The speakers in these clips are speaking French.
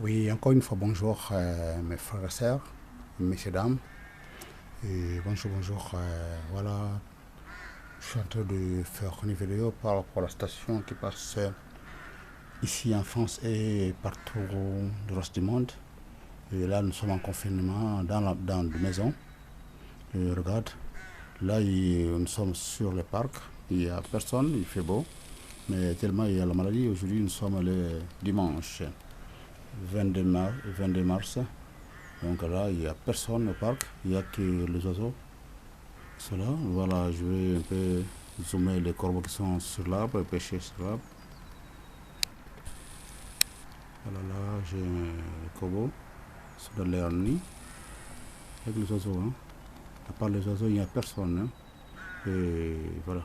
Oui, encore une fois, bonjour mes frères et sœurs, messieurs, dames. Et bonjour. Voilà, je suis en train de faire une vidéo par rapport à la station qui passe ici en France et partout le reste du monde. Et là, nous sommes en confinement dans la maison. Et regarde, là, nous sommes sur le parc. Il n'y a personne, il fait beau. Mais tellement il y a la maladie, aujourd'hui, nous sommes le dimanche 22 mars. Donc là, il n'y a personne au parc, il n'y a que les oiseaux. Cela, voilà, je vais un peu zoomer les corbeaux qui sont sur l'arbre et pêcher sur l'arbre. Voilà, là, j'ai un corbeau sur leur nid avec les oiseaux. Hein. À part les oiseaux, il n'y a personne. Hein. Et voilà,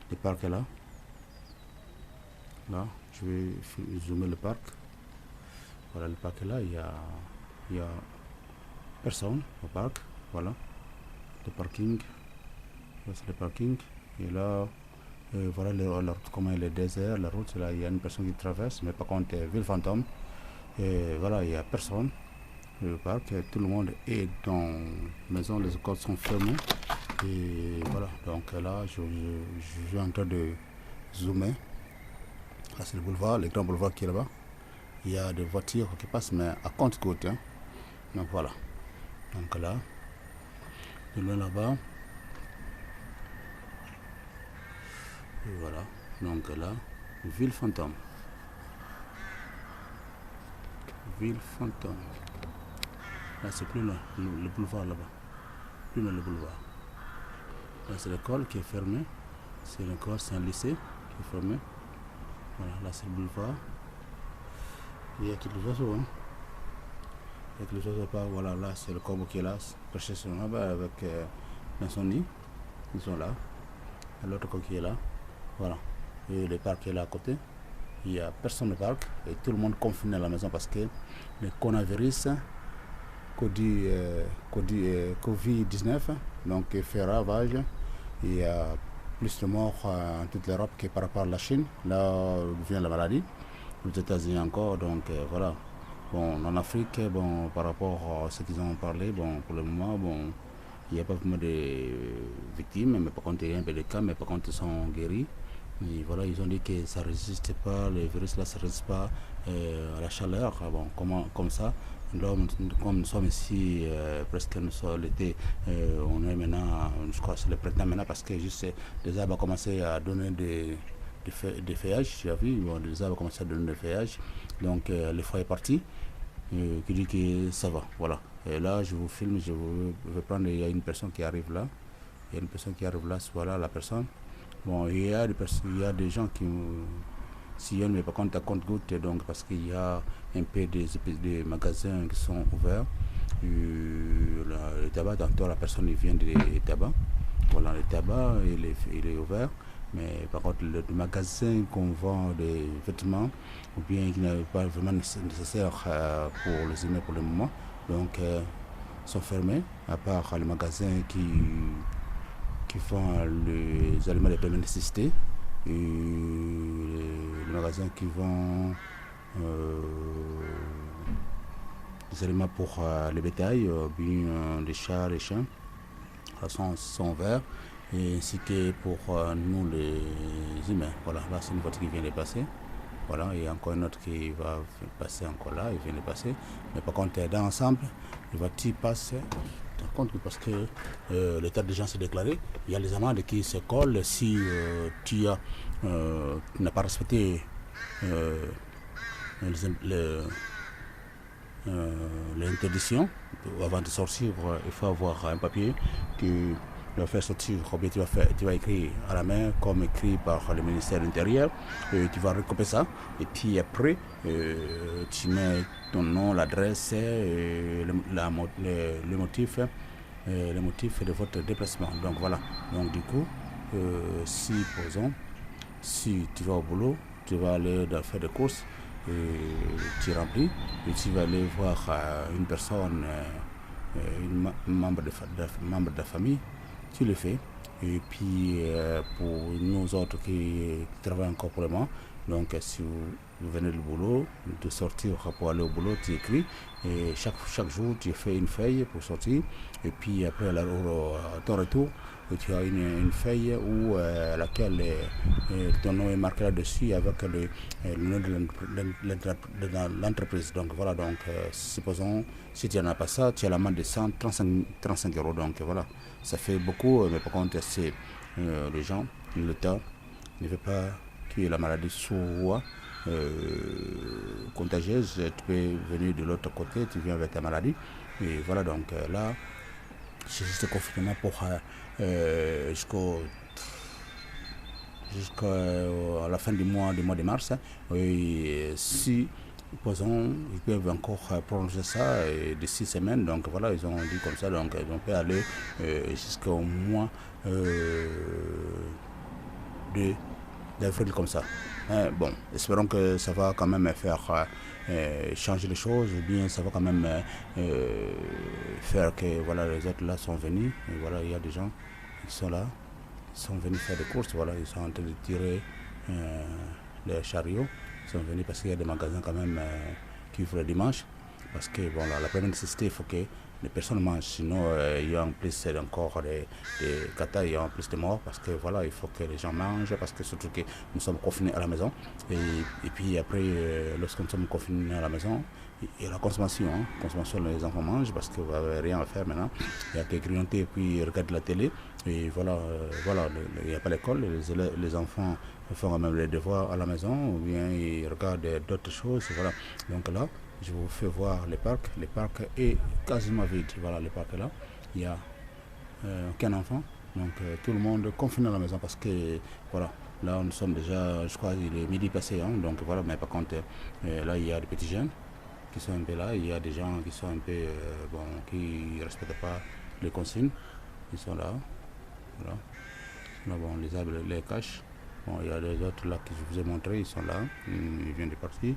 le parc est là. Là, je vais zoomer le parc. Voilà, le parc est là, il y a personne au parc. Voilà, le parking. Là, c'est le parking. Et là, voilà comment il est désert, la route, là, il y a une personne qui traverse, mais par contre, ville fantôme. Et voilà, il n'y a personne. Le parc, tout le monde est dans la maison, les écoles sont fermées. Et voilà, donc là, je suis en train de zoomer. Là, c'est le boulevard, le grand boulevard qui est là-bas. Il y a des voitures qui passent, mais à compte-gouttes. Hein. Donc voilà. Donc là, de loin là-bas. Et voilà. Donc là, ville fantôme. Ville fantôme. Là, c'est plus loin, le boulevard là-bas. Plus loin le boulevard. Là, c'est l'école qui est fermée. C'est l'école, c'est un lycée qui est fermé. Voilà, là, c'est le boulevard. Il y a tous les oiseaux. Hein. Il y a tous les oiseaux. Voilà, là, c'est le corbeau qui est là, perché sur là-bas avec dans son nid. Ils sont là. L'autre corbeau qui est là. Voilà. Et le parc est là à côté. Il n'y a personne au parc. Et tout le monde confiné à la maison parce que le coronavirus. Covid-19, donc il fait ravage. Il y a plus de morts en toute l'Europe que par rapport à la Chine, là où vient la maladie, aux États-Unis encore, donc voilà. Bon, en Afrique, bon, par rapport à ce qu'ils ont parlé, bon, pour le moment, bon, il n'y a pas vraiment de victimes, mais par contre, il y a un peu de cas, mais par contre, ils sont guéris. Et voilà, ils ont dit que ça ne résiste pas, le virus là, ça ne résiste pas à la chaleur. Bon, comme ça, là, comme nous sommes ici, presque nous sommes l'été, on est maintenant, je crois que c'est le printemps maintenant, parce que juste les arbres ont commencé à donner des feuillages, tu as vu, bon, les arbres ont commencé à donner des feuillages, donc le froid est parti, qui dit que ça va, voilà. Et là, je vous filme, je vais prendre, il y a une personne qui arrive là, voilà la personne. Bon, il y a des gens qui sillonnent, mais par contre à compte-gouttes, donc parce qu'il y a un peu des magasins qui sont ouverts. Le tabac, tantôt la personne vient du tabac. Voilà, le tabac, il est ouvert. Mais par contre, le magasin qu'on vend des vêtements, ou bien qui n'est pas vraiment nécessaire pour les humains pour le moment, donc sont fermés, à part les magasins qui font les aliments de première nécessité et les magasins qui vendent des aliments pour les bétails, bien les chats, les chiens, sont verts, et ainsi que pour nous les humains. Voilà, là c'est une voiture qui vient de passer. Voilà, il y a encore une autre qui va passer encore là, il vient de passer. Mais par contre, dans l'ensemble, les voitures passent. Compte parce que l'état d'urgence est déclaré, il y a les amendes qui se collent si tu n'as pas respecté l'interdiction. Avant de sortir, il faut avoir un papier qui doit faire sortir, combien tu vas écrire à la main, comme écrit par le ministère de l'Intérieur, et tu vas recopier ça, et puis après, tu mets ton nom, l'adresse, le motif, de votre déplacement. Donc voilà. Donc du coup, si tu vas au boulot, tu vas aller faire des courses, et tu remplis, et tu vas aller voir une personne, membre de la famille, tu le fais. Et puis pour nous autres qui travaillons encore pour le moment, donc si vous venez du boulot, de sortir pour aller au boulot, tu écris, et chaque jour tu fais une feuille pour sortir, et puis après à ton retour, tu as une feuille où laquelle ton nom est marqué là-dessus avec le nom de l'entreprise. Donc voilà, donc supposons si tu n'en as pas ça, tu as l'amende de 135 euros. Donc voilà, ça fait beaucoup, mais par contre c'est les gens, l'État ne veut pas que la maladie soit contagieuse. Tu peux venir de l'autre côté, tu viens avec ta maladie. Et voilà, donc là, c'est juste confinement pour jusqu'à la fin du mois de mars. Et si, supposons, ils peuvent encore prolonger ça de 6 semaines. Donc voilà, ils ont dit comme ça, donc on peut aller jusqu'au mois d'avril comme ça. Bon, espérons que ça va quand même faire changer les choses, ou bien ça va quand même faire que voilà, les autres là sont venus, et voilà, il y a des gens qui sont là, ils sont venus faire des courses, voilà, ils sont en train de tirer les chariots, ils sont venus parce qu'il y a des magasins quand même qui ouvrent le dimanche, parce que bon, la première nécessité, il faut que les personnes mangent, sinon il y a en plus encore des catas, il y a en plus de morts, parce que voilà, il faut que les gens mangent, parce que surtout que nous sommes confinés à la maison, et puis après, lorsque nous sommes confinés à la maison, il y a la consommation, les enfants mangent, parce que vous n'avez rien à faire maintenant, il y a que grignoter et puis regarder la télé, et voilà, il n'y a pas l'école, les enfants font quand même les devoirs à la maison, ou bien ils regardent d'autres choses, voilà, donc là, je vous fais voir le parc est quasiment vide, voilà, le parc est là, il n'y a aucun enfant, donc tout le monde confiné à la maison, parce que voilà, là nous sommes déjà, je crois il est midi passé, donc voilà, mais par contre là il y a des petits jeunes qui sont un peu là, il y a des gens qui sont un peu bon, qui ne respectent pas les consignes, ils sont là, voilà, là, bon, les arbres les cachent, bon, il y a les autres là que je vous ai montré, ils sont là, ils viennent de partir,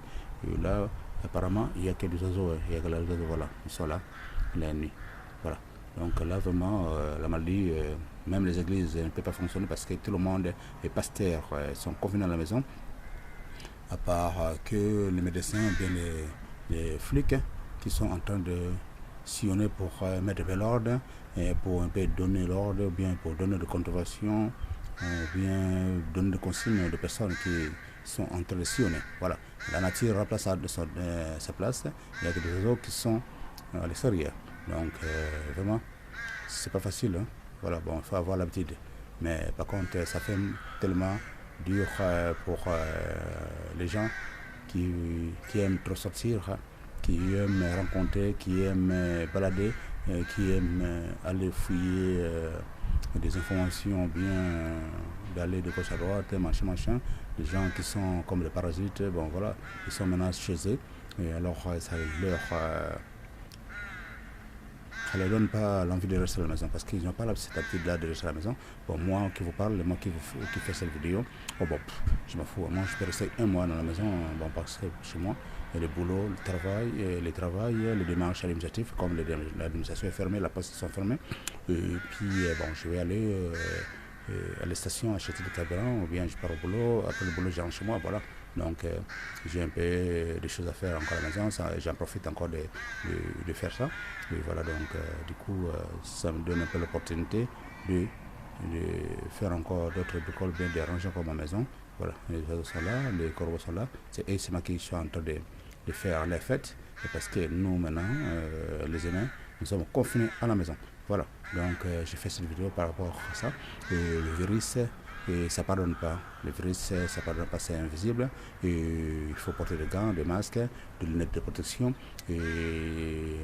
et là apparemment il n'y a que des oiseaux, il y a que les oiseaux, voilà, ils sont là la nuit, voilà, donc là vraiment la maladie, même les églises ne peuvent pas fonctionner parce que tout le monde, les pasteurs sont confinés à la maison, à part que les médecins ou bien les flics qui sont en train de sillonner pour mettre de l'ordre, et pour un peu donner l'ordre, ou bien pour donner des contraventions, ou bien donner des consignes de personnes qui sont en train de sillonner. Voilà, la nature remplace sa place, il y a des oiseaux qui sont à l'extérieur. Donc vraiment, c'est pas facile, voilà, bon, il faut avoir l'habitude. Mais par contre, ça fait tellement dur pour les gens qui aiment trop sortir, qui aiment rencontrer, qui aiment balader, qui aiment aller fouiller des informations, bien d'aller de gauche à droite, machin, des gens qui sont comme des parasites, bon voilà, ils sont maintenant chez eux, et alors ça ne donne pas l'envie de rester à la maison, parce qu'ils n'ont pas cette habitude-là de rester à la maison. Bon, moi qui vous parle, moi qui fais cette vidéo, oh bon, je m'en fous, moi je peux rester un mois dans la maison, bon, parce que chez moi, et le boulot, le travail, les démarches administratives, comme l'administration est fermée, la poste sont fermées, et puis bon, je vais aller à la station acheter du carburant, ou bien je pars au boulot, après le boulot je rentre chez moi, voilà. Donc j'ai un peu des choses à faire encore à la maison, j'en profite encore de faire ça. Et voilà, donc du coup ça me donne un peu l'opportunité de faire encore d'autres bricoles, bien de ranger encore ma maison. Voilà, les oiseaux sont là, les corbeaux sont là, c'est moi qui suis en train de faire les fêtes, et parce que nous maintenant, les humains, nous sommes confinés à la maison. Voilà, donc j'ai fait cette vidéo par rapport à ça. Le virus, et ça ne pardonne pas. Le virus, ça ne pardonne pas, c'est invisible. Et il faut porter des gants, des masques, des lunettes de protection, et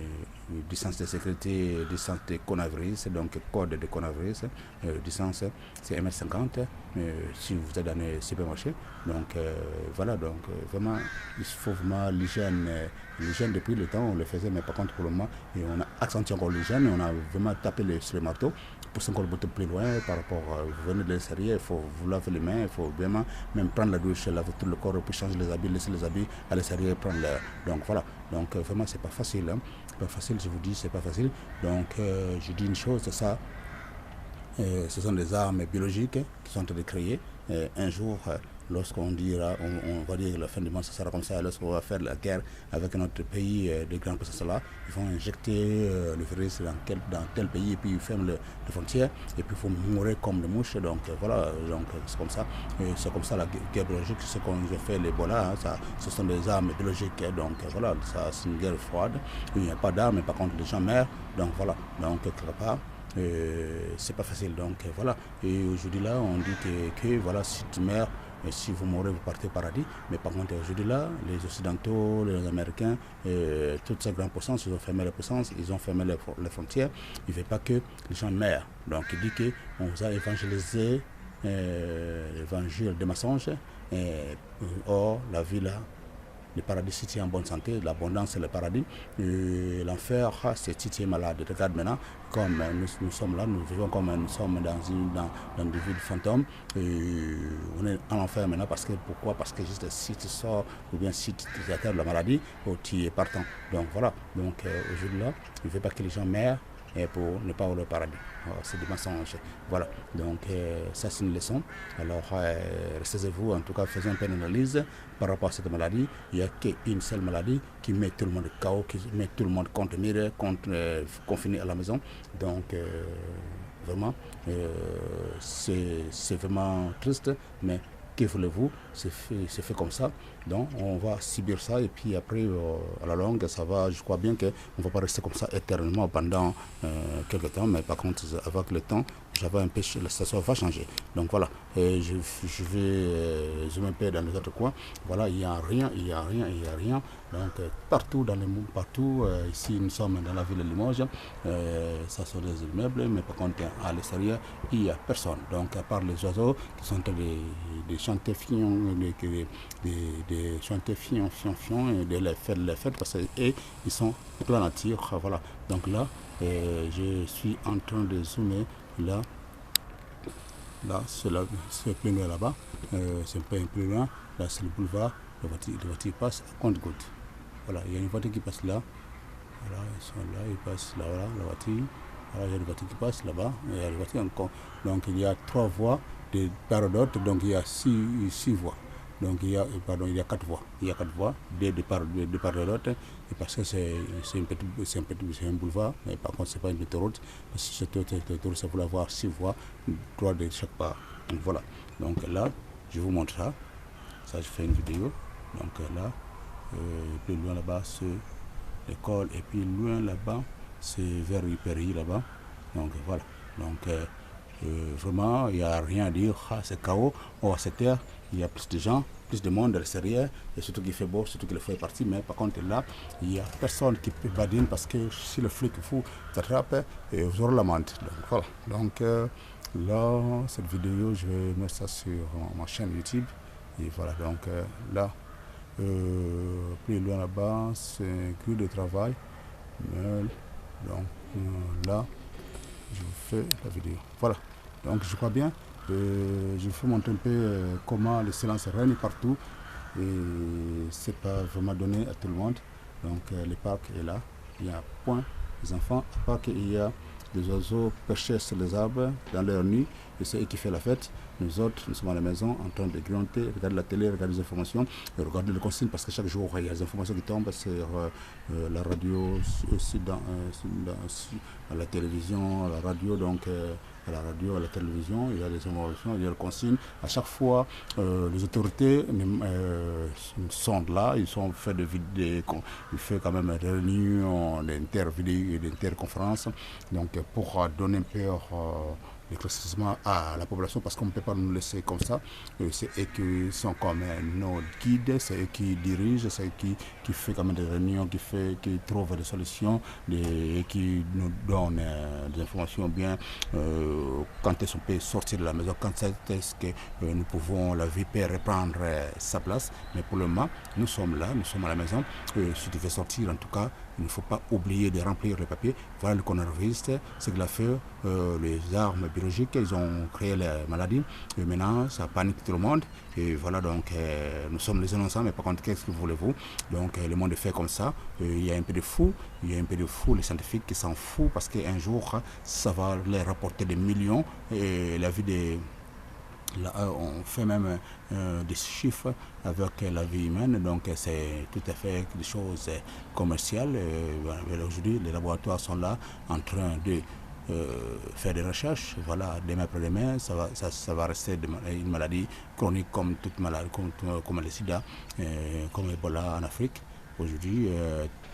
distance de sécurité, distance de coronavirus, donc code de coronavirus, distance c'est 1,50 m si vous êtes dans les supermarchés. Donc voilà, donc vraiment, il faut vraiment l'hygiène. L'hygiène depuis le temps, on le faisait, mais par contre pour le moment, et on a accentué encore l'hygiène, on a vraiment tapé sur le marteau. Pousser encore beaucoup plus loin par rapport vous venez de l'extérieur, il faut vous laver les mains, il faut vraiment même prendre la douche, laver tout le corps, puis changer les habits, laisser les habits à l'extérieur et prendre l'air. Donc voilà, donc vraiment c'est pas facile, c'est pas facile, je vous dis, c'est pas facile. Donc je dis une chose, c'est ça, ce sont des armes biologiques qui sont en train de créer. Un jour lorsqu'on dira, on va dire que la fin du monde, ça sera comme ça, lorsqu'on va faire la guerre avec notre pays de grande puissance là, ils vont injecter le virus dans tel pays et puis ils ferment les frontières et puis il faut mourir comme des mouches. Donc voilà, donc c'est comme ça. C'est comme ça la guerre biologique, ce qu'on fait l'Ebola, hein, ce sont des armes biologiques. Donc voilà, ça c'est une guerre froide. Il n'y a pas d'armes, mais par contre les gens meurent. Donc voilà, donc quelque part. C'est pas facile, donc voilà. Et aujourd'hui là, on dit que voilà, si tu meurs, et si vous mourrez, vous partez au paradis. Mais par contre, aujourd'hui là, les Occidentaux, les Américains, toutes ces grandes puissances, ils ont fermé les puissances, ils ont fermé les frontières. Ils ne veulent pas que les gens meurent. Donc il dit qu'on vous a évangélisé l'évangile des mensonges. Or, la vie là, le paradis, si tu es en bonne santé, l'abondance, c'est le paradis. L'enfer, c'est si tu es malade. Regarde maintenant, comme nous sommes là, nous vivons comme nous sommes dans des villes fantômes. On est en enfer maintenant parce que pourquoi? Parce que juste si tu sors ou bien si tu atteins la maladie, tu es partant. Donc voilà. Donc aujourd'hui là, il ne veut pas que les gens meurent pour ne pas avoir le paradis. C'est des mensonges. Voilà. Donc ça c'est une leçon. Alors restez-vous, en tout cas faisons un peu d'analyse par rapport à cette maladie. Il n'y a qu'une seule maladie qui met tout le monde KO, qui met tout le monde contre mur, confiné à la maison. Donc vraiment, c'est vraiment triste, mais que voulez-vous, c'est fait comme ça. Donc on va subir ça et puis après à la longue ça va, je crois bien qu'on ne va pas rester comme ça éternellement pendant quelques temps, mais par contre avec le temps j'avais un peu, la situation va changer. Donc voilà, je vais zoomer un peu dans les autres coins. Voilà, il n'y a rien. Donc partout dans le monde, partout, ici nous sommes dans la ville de Limoges, ça sont des immeubles, mais par contre à l'extérieur il n'y a personne. Donc à part les oiseaux qui sont des chanter fions, des chanter fions, et de les fêtes parce qu'ils sont plein nature. Voilà. Donc là, je suis en train de zoomer là, c'est plus loin là-bas, c'est un peu plus loin. Là, c'est le boulevard. La voiture passe à compte-goutte. Voilà, il y a une voiture qui passe là. Voilà, ils sont là, ils passent là, voilà, la voiture. Voilà, il y a une voiture qui passe là-bas. Il y a une voiture encore. Donc il y a 3 voies de part et d'autre, donc il y a 6 voies. Donc il y a 4 voies. Il y a 4 voies, de part et d'autre. Et parce que c'est un boulevard, mais par contre c'est pas une autoroute. Parce que cette autoroute, ça voulait avoir 6 voies, 3 de chaque part. Donc voilà. Donc là, je vous montre ça. Ça, je fais une vidéo. Donc là, plus loin là-bas, c'est l'école. Et puis loin là-bas, c'est vers Hyperi là-bas. Donc voilà. Donc vraiment, il n'y a rien à dire. C'est chaos. Or, cette terre, il y a plus de gens, plus de monde à l'extérieur. Et surtout qu'il fait beau, surtout qu'il fait partie. Mais par contre, là, il n'y a personne qui peut badiner parce que si le flic vous t'attrape, vous aurez l'amende. Donc voilà. Donc là, cette vidéo, je vais mettre ça sur ma chaîne YouTube. Et voilà, donc là, plus loin là-bas, c'est un cru de travail. Donc là, je vous fais la vidéo. Voilà, donc je crois bien. Je vous fais montrer un peu comment le silence règne partout. Et c'est pas vraiment donné à tout le monde. Donc le parc est là. Il n'y a point les enfants, à part qu'il y a des oiseaux perchés sur les arbres dans leur nuit. Et c'est eux qui font la fête. Nous autres, nous sommes à la maison en train de grignoter, regarder la télé, regarder les informations, et regarder les consignes parce que chaque jour il y a des informations qui tombent sur la radio, aussi à la télévision, à la radio, donc à la radio, à la télévision, il y a des informations, il y a des consignes. À chaque fois, les autorités sont là, ils sont fait ils font quand même des réunions, d'intervidéos et d'interconférences, donc pour donner un peu l'éclaircissement à la population parce qu'on ne peut pas nous laisser comme ça. C'est eux qui sont comme nos guides, c'est eux qui dirigent, c'est eux qui font comme des réunions, qui trouvent des solutions, et qui nous donnent des informations bien quand est-ce qu'on peut sortir de la maison, quand est-ce que nous pouvons, la vie peut reprendre sa place. Mais pour le moment, nous sommes là, nous sommes à la maison. Si tu veux sortir, en tout cas, il ne faut pas oublier de remplir les papiers. Voilà le coronavirus, c'est que l'affaire, les armes biologiques, ils ont créé la maladie. Et maintenant, ça panique tout le monde. Et voilà, donc, nous sommes les innocents, mais par contre, qu'est-ce que voulez-vous? Donc, le monde est fait comme ça. Il y a un peu de fous, les scientifiques qui s'en foutent parce qu'un jour, ça va leur rapporter des millions. Et la vie des Là, on fait même des chiffres avec la vie humaine, donc c'est tout à fait des choses commerciales. Aujourd'hui, les laboratoires sont là en train de faire des recherches. Voilà, demain après-demain, ça va rester une maladie chronique comme toute maladie, comme le sida, comme Ebola en Afrique. Aujourd'hui,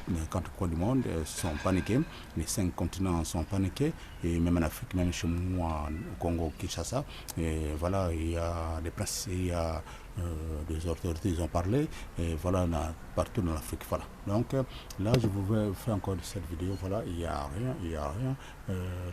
les 4 coins du monde sont paniqués, les 5 continents sont paniqués, et même en Afrique, même chez moi, au Congo, Kinshasa, et voilà, il y a des presses, il y a des autorités, ils ont parlé, et voilà, partout dans l'Afrique, voilà. Donc là, je vous fais encore cette vidéo, voilà, il n'y a rien, il n'y a rien.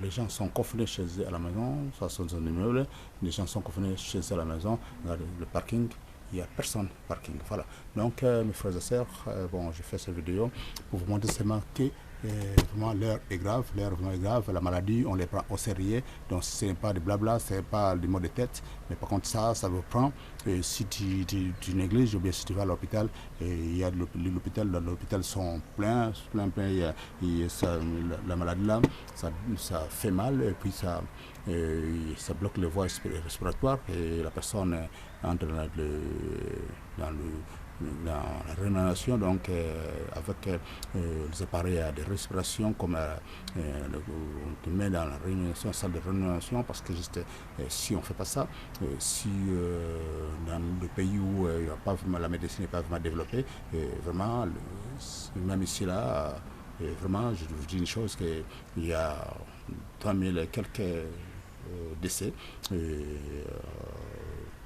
Les gens sont confinés chez eux à la maison, ça sont des immeubles, les gens sont confinés chez eux à la maison, regardez le parking. Il n'y a personne parking. Voilà. Donc, mes frères et sœurs, bon, je fais cette vidéo pour vous montrer seulement que vraiment l'heure est grave, la maladie, on les prend au sérieux. Donc, ce n'est pas du blabla, ce n'est pas du mot de tête, mais par contre, ça vous prend. Et si tu négliges, ou bien si tu vas à l'hôpital, il y a l'hôpital sont pleins, la maladie là, ça fait mal, et puis ça bloque les voies respiratoires, et la personne entre dans la réanimation, donc avec les appareils de respiration, comme on te met dans la réanimation, salle de réanimation, parce que juste si on ne fait pas ça, si dans le pays où il y a pas vraiment, la médecine n'est pas vraiment développée, vraiment, même ici là, vraiment, je vous dis une chose, qu'il y a 3000 et quelques décès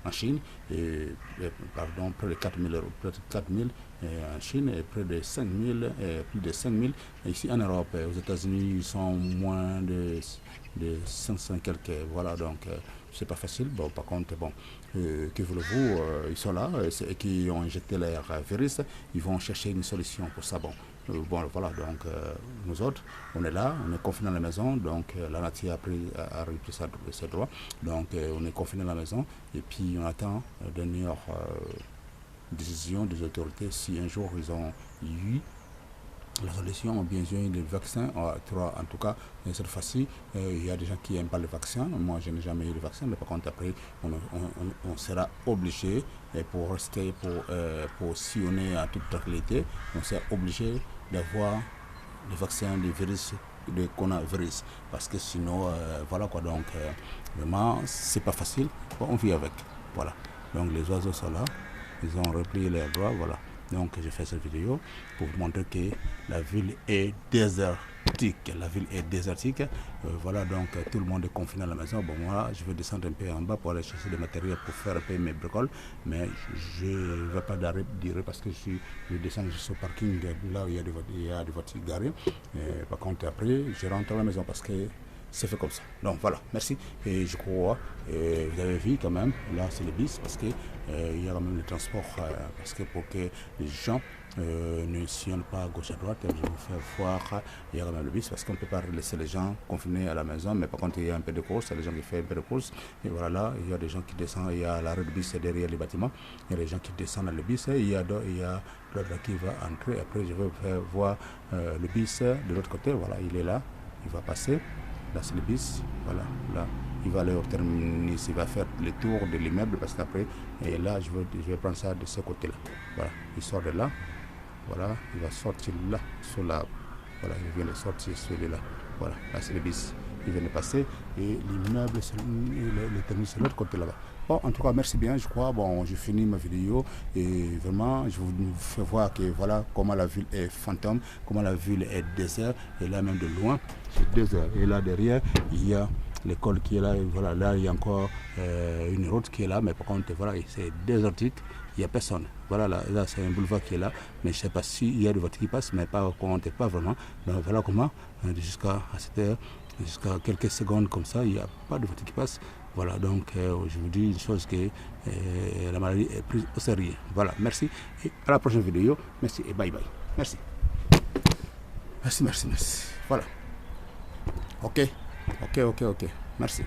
en Chine, pardon, près de 4000 en Chine, et près de 5000, plus de 5000 ici en Europe. Aux États-Unis, ils sont moins de 500 quelques. Voilà, donc c'est pas facile. Bon, par contre, bon, que voulez-vous, ils sont là, c'est eux qui ont injecté leur virus, ils vont chercher une solution pour ça. Bon, bon, voilà, donc nous autres, on est là, on est confinés à la maison, donc la nature a repris ses droits, donc on est confinés à la maison, et puis on attend la dernière décision des autorités, si un jour ils ont eu la solution, ou bien sûr les vaccins, en tout cas, cette fois-ci, il y a des gens qui n'aiment pas le vaccin. Moi, je n'ai jamais eu le vaccin, mais par contre, après, on sera obligé, pour rester, pour sillonner à toute tranquillité, on sera obligé d'avoir le vaccin du virus, de coronavirus, parce que sinon, voilà quoi, donc, vraiment, c'est pas facile, bon, on vit avec, voilà. Donc, les oiseaux sont là, ils ont repris leurs droits, voilà. Donc, j'ai fait cette vidéo pour vous montrer que la ville est désertique. La ville est désertique. Voilà, donc tout le monde est confiné à la maison. Bon, moi, je vais descendre un peu en bas pour aller chercher des matériels pour faire un peu mes bricoles. Mais je ne vais pas dire parce que je descends jusqu'au parking là où il y a des voitures garées. Par contre, après, je rentre à la maison parce que c'est fait comme ça. Donc voilà, merci. Et je crois, vous avez vu quand même, là c'est le bus, parce que il y a quand même le transport, parce que pour que les gens ne sillonnent pas à gauche à droite, je vais vous faire voir, il y a quand même le bus, parce qu'on ne peut pas laisser les gens confinés à la maison, mais par contre il y a un peu de course, il y a des gens qui font un peu de course, et voilà, là, il y a des gens qui descendent, il y a l'arrêt de bus derrière les bâtiments, il y a des gens qui descendent dans le bus, et il y a l'autre qui va entrer, après je vais vous faire voir le bus de l'autre côté, voilà, il est là, il va passer. Là, c'est le bus, voilà, là, il va aller au terminus, il va faire le tour de l'immeuble, parce qu'après, et là, je vais prendre ça de ce côté-là. Voilà, il sort de là, voilà, il va sortir là, sur la, voilà, il vient de sortir celui-là, voilà, là, c'est le bus, il vient de passer, et l'immeuble, le terminus, c'est l'autre côté là-bas. Bon, en tout cas, merci bien, je crois. Bon, j'ai fini ma vidéo et vraiment, je vous fais voir que voilà comment la ville est fantôme, comment la ville est désert. Et là, même de loin, c'est désert. Et là, derrière, il y a l'école qui est là. Et voilà, là, il y a encore une route qui est là. Mais par contre, voilà, c'est désertique. Il n'y a personne. Voilà, là c'est un boulevard qui est là. Mais je ne sais pas s'il y a des voitures qui passent, mais pas vraiment. Donc voilà comment, jusqu'à cette heure, jusqu'à quelques secondes comme ça, il n'y a pas de voiture qui passe. Voilà, donc je vous dis une chose que la maladie est prise au sérieux. Voilà, merci et à la prochaine vidéo. Merci et bye bye. Merci. Merci. Voilà. Ok. Merci.